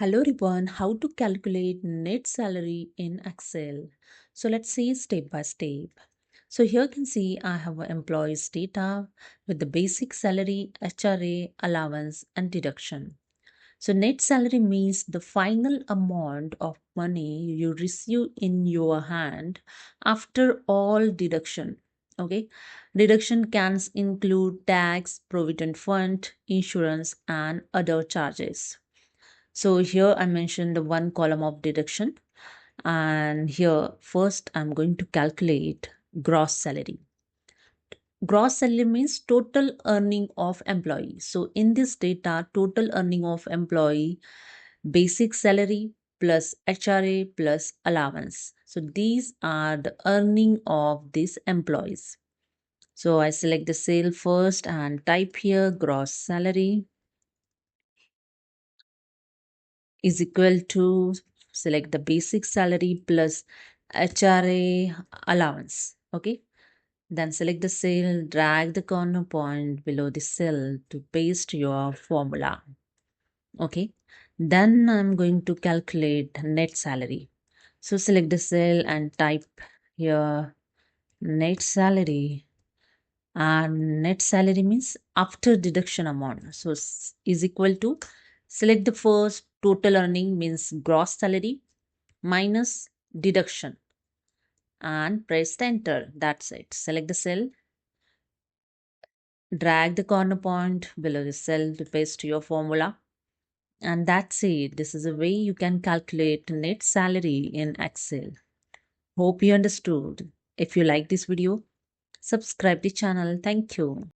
Hello everyone, how to calculate net salary in Excel. So let's see step by step. So here you can see I have employees data with the basic salary, HRA, allowance and deduction. So net salary means the final amount of money you receive in your hand after all deduction. Okay. Deduction can include tax, provident fund, insurance and other charges. So here I mentioned the one column of deduction, and here first I'm going to calculate gross salary. Gross salary means total earning of employee. So in this data, total earning of employee, basic salary plus HRA plus allowance. So these are the earning of these employees. So I select the cell first and type here gross salary is equal to, select the basic salary plus HRA allowance. Okay. Then select the cell, drag the corner point below the cell to paste your formula. Okay. Then I'm going to calculate net salary. So select the cell and type here net salary. And net salary means after deduction amount. So is equal to, select the first, total earning means gross salary minus deduction and press enter. That's it. Select the cell, drag the corner point below the cell to paste your formula. And that's it. This is a way you can calculate net salary in Excel. Hope you understood. If you like this video, subscribe the channel. Thank you.